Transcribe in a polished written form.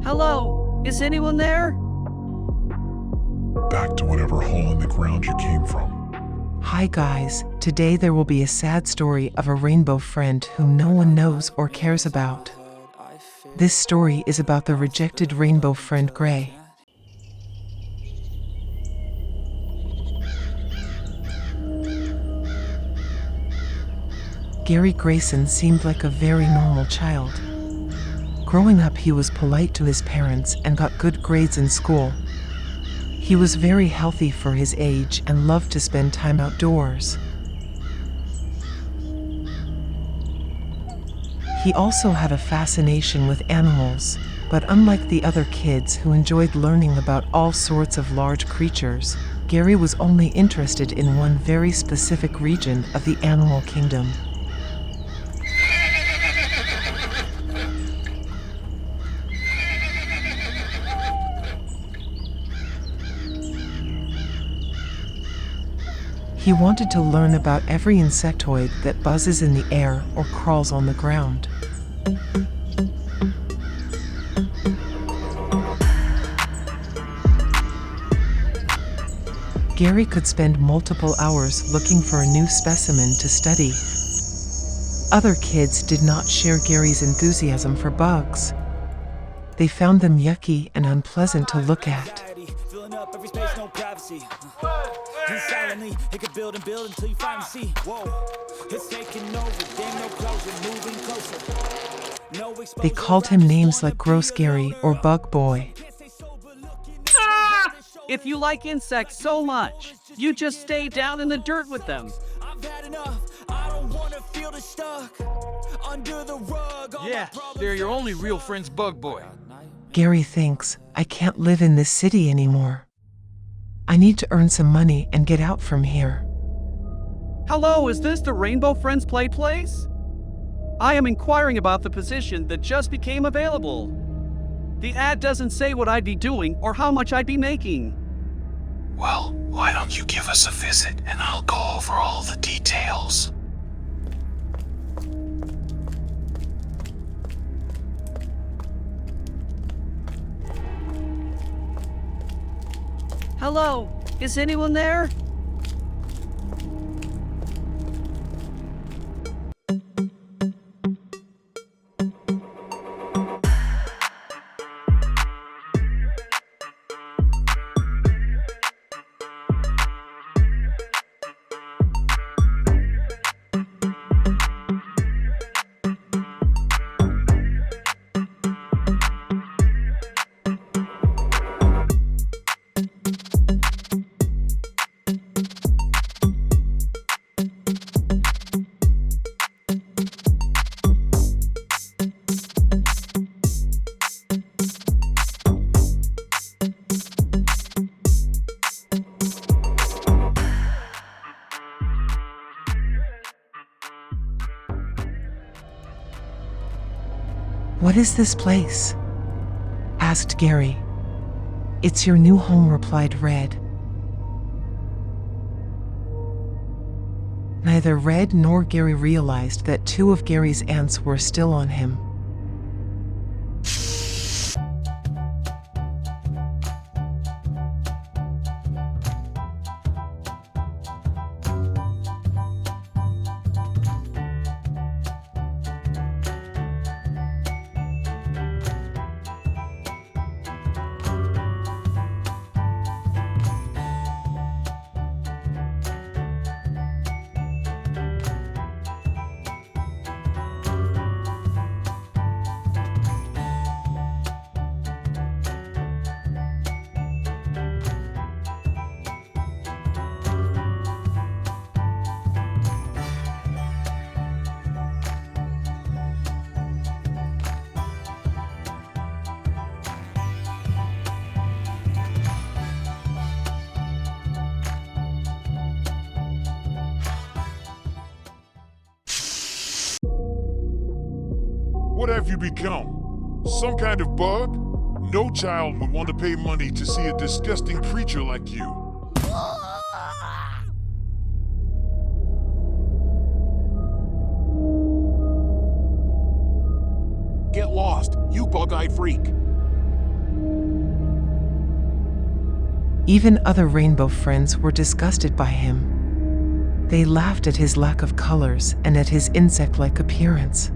Hello? Is anyone there? Back to whatever hole in the ground you came from. Hi guys, today there will be a sad story of a rainbow friend whom no one knows or cares about. This story is about the rejected rainbow friend Gray. Gary Grayson seemed like a very normal child. Growing up, he was polite to his parents and got good grades in school. He was very healthy for his age and loved to spend time outdoors. He also had a fascination with animals, but unlike the other kids who enjoyed learning about all sorts of large creatures, Gary was only interested in one very specific region of the animal kingdom. He wanted to learn about every insectoid that buzzes in the air or crawls on the ground. Gary could spend multiple hours looking for a new specimen to study. Other kids did not share Gary's enthusiasm for bugs. They found them yucky and unpleasant to look at. And silently, it could build and build until you finally see. Whoa, it's taking over. Damn, no closure, moving closer. No exposure. They called him names like Gross Gary or Bug Boy. Ah! If you like insects so much, you just stay down in the dirt with them. I've had enough. I don't want to feel the stuck under the rug. Yeah, they're your only real friends, Bug Boy. Gary thinks, I can't live in this city anymore. I need to earn some money and get out from here. Hello, is this the Rainbow Friends Play Place? I am inquiring about the position that just became available. The ad doesn't say what I'd be doing or how much I'd be making. Well, why don't you give us a visit and I'll go over all the details. Hello, is anyone there? What is this place? Asked Gary. It's your new home, replied Red. Neither Red nor Gary realized that two of Gary's ants were still on him. What have you become? Some kind of bug? No child would want to pay money to see a disgusting creature like you. Get lost, you bug-eyed freak. Even other rainbow friends were disgusted by him. They laughed at his lack of colors and at his insect-like appearance.